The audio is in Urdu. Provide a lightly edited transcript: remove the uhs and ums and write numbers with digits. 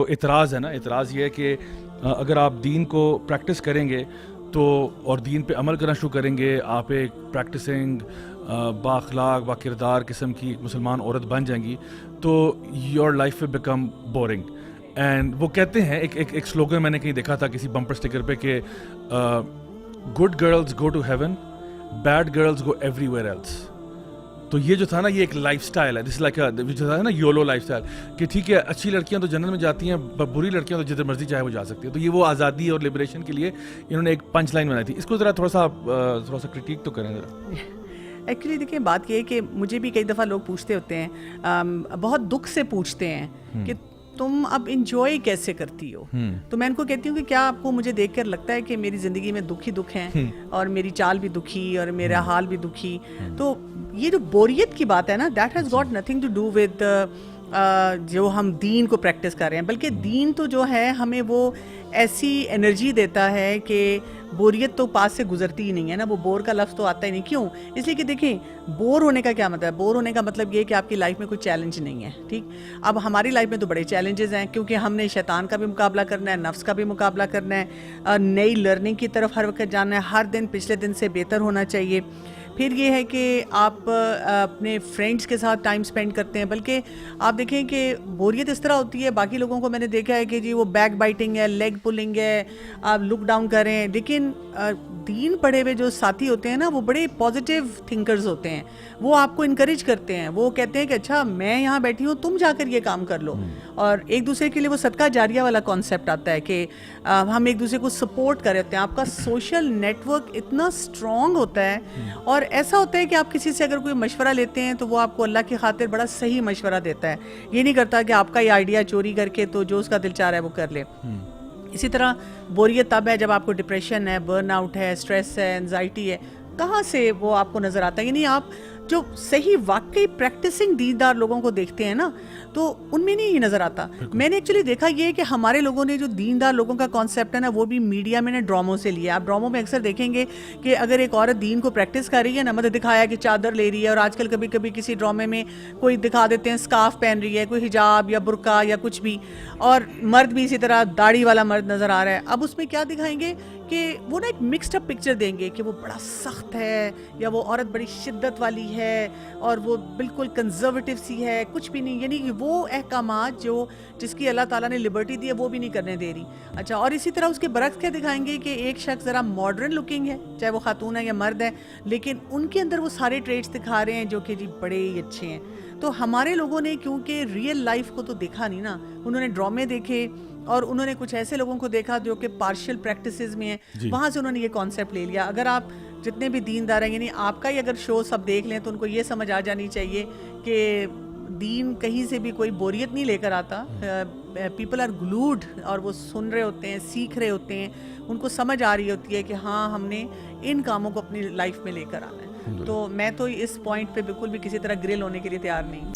اعتراض ہے نا، اعتراض یہ ہے کہ اگر آپ دین کو پریکٹس کریں گے تو اور دین پہ عمل کرنا شروع کریں گے، آپ ایک پریکٹسنگ بااخلاق با کردار قسم کی مسلمان عورت بن جائیں گی تو your life will become boring. And وہ کہتے ہیں ایک سلوگن میں نے کہیں دیکھا تھا کسی بمپر اسٹیکر پہ کہ good girls go to heaven, bad girls go everywhere else. تو یہ جو تھا نا، یہ ایک لائف سٹائل ہے، جس لائک جو تھا نا یولو لائف سٹائل، کہ ٹھیک ہے اچھی لڑکیاں تو جنت میں جاتی ہیں، بری لڑکیاں تو جدھر مرضی چاہے وہ جا سکتی ہیں. تو یہ وہ آزادی اور لبریشن کے لیے انہوں نے ایک پنچ لائن بنائی تھی. اس کو ذرا تھوڑا سا کرٹیک تو کریں ذرا. ایکچولی دیکھیں بات یہ ہے کہ مجھے بھی کئی دفعہ لوگ پوچھتے ہوتے ہیں، بہت دکھ سے پوچھتے ہیں کہ تم اب انجوائے کیسے کرتی ہو. تو میں ان کو کہتی ہوں کہ کیا آپ کو مجھے دیکھ کر لگتا ہے کہ میری زندگی میں دکھ ہی دکھ ہیں اور میری چال بھی دکھی اور میرا حال بھی دکھی. تو یہ جو بوریت کی بات ہے نا، that has got nothing to do with جو ہم دین کو پریکٹس کر رہے ہیں، بلکہ دین تو جو ہے ہمیں وہ ایسی انرجی دیتا ہے کہ بوریت تو پاس سے گزرتی ہی نہیں ہے نا. وہ بور کا لفظ تو آتا ہی نہیں. کیوں؟ اس لیے کہ دیکھیں بور ہونے کا کیا مطلب ہے؟ بور ہونے کا مطلب یہ ہے کہ آپ کی لائف میں کوئی چیلنج نہیں ہے. ٹھیک، اب ہماری لائف میں تو بڑے چیلنجز ہیں، کیونکہ ہم نے شیطان کا بھی مقابلہ کرنا ہے، نفس کا بھی مقابلہ کرنا ہے، نئی لرننگ کی طرف ہر وقت جانا ہے، ہر دن پچھلے دن سے بہتر ہونا چاہیے. پھر یہ ہے کہ آپ اپنے فرینڈس کے ساتھ ٹائم سپینڈ کرتے ہیں. بلکہ آپ دیکھیں کہ بوریت اس طرح ہوتی ہے، باقی لوگوں کو میں نے دیکھا ہے کہ جی وہ بیک بائٹنگ ہے، لیگ پلنگ ہے، آپ لک ڈاؤن کریں. لیکن دین پڑھے ہوئے جو ساتھی ہوتے ہیں نا، وہ بڑے پازیٹیو تھنکرز ہوتے ہیں. وہ آپ کو انکریج کرتے ہیں، وہ کہتے ہیں کہ اچھا میں یہاں بیٹھی ہوں، تم جا کر یہ کام کر لو. اور ایک دوسرے کے لیے وہ صدقہ جاریہ والا کانسیپٹ آتا ہے کہ ہم ایک دوسرے کو سپورٹ کر رہے ہوتے ہیں. آپ کا سوشل نیٹ ورک اتنا اسٹرانگ ہوتا ہے، اور ایسا ہوتا ہے کہ آپ کسی سے اگر کوئی مشورہ لیتے ہیں تو وہ آپ کو اللہ کی خاطر بڑا صحیح مشورہ دیتا ہے. یہ نہیں کرتا کہ آپ کا یہ آئیڈیا چوری کر کے تو جو اس کا دل چاہ رہا ہے وہ کر لے. اسی طرح بوریت تب ہے جب آپ کو ڈپریشن ہے، برن آؤٹ ہے، اسٹریس ہے، انزائٹی ہے. کہاں سے وہ آپ کو نظر آتا ہے؟ یعنی آپ جو صحیح واقعی پریکٹسنگ دیندار لوگوں کو دیکھتے ہیں نا، تو ان میں نہیں نظر آتا. میں نے ایکچولی دیکھا یہ ہے کہ ہمارے لوگوں نے جو دیندار لوگوں کا کانسیپٹ ہے نا، وہ بھی میڈیا میں نے ڈراموں سے لیا. آپ ڈراموں میں اکثر دیکھیں گے کہ اگر ایک عورت دین کو پریکٹس کر رہی ہے نا، مطلب دکھایا کہ چادر لے رہی ہے، اور آج کل کبھی کبھی کسی ڈرامے میں کوئی دکھا دیتے ہیں اسکارف پہن رہی ہے، کوئی حجاب یا برقع یا کچھ بھی، اور مرد بھی اسی طرح داڑھی والا مرد نظر آ رہا ہے. اب اس میں کیا دکھائیں گے کہ وہ نا ایک مکسڈ اپ پکچر دیں گے کہ وہ بڑا سخت ہے، یا وہ عورت بڑی شدت والی ہے، اور وہ بالکل کنزرویٹو سی ہے، کچھ بھی نہیں. یعنی وہ احکامات جو جس کی اللہ تعالیٰ نے لبرٹی دی ہے وہ بھی نہیں کرنے دے رہی. اچھا، اور اسی طرح اس کے برعکس کیا دکھائیں گے کہ ایک شخص ذرا ماڈرن لکنگ ہے، چاہے وہ خاتون ہے یا مرد ہے، لیکن ان کے اندر وہ سارے ٹریٹس دکھا رہے ہیں جو کہ جی بڑے ہی اچھے ہیں. تو ہمارے لوگوں نے کیونکہ ریئل لائف کو تو دیکھا نہیں نا، انہوں نے ڈرامے دیکھے، اور انہوں نے کچھ ایسے لوگوں کو دیکھا جو کہ پارشل پریکٹسز میں ہیں، وہاں سے انہوں نے یہ کانسیپٹ لے لیا. اگر آپ جتنے بھی دیندار ہیں، یعنی آپ کا ہی اگر شو سب دیکھ لیں تو ان کو یہ سمجھ آ جانی چاہیے کہ دین کہیں سے بھی کوئی بوریت نہیں لے کر آتا. پیپل آر گلوڈ، اور وہ سن رہے ہوتے ہیں، سیکھ رہے ہوتے ہیں، ان کو سمجھ آ رہی ہوتی ہے کہ ہاں ہم نے ان کاموں کو اپنی لائف میں لے کر آنا ہے. تو میں تو اس پوائنٹ پہ بالکل بھی کسی طرح گرل ہونے کے لیے تیار نہیں.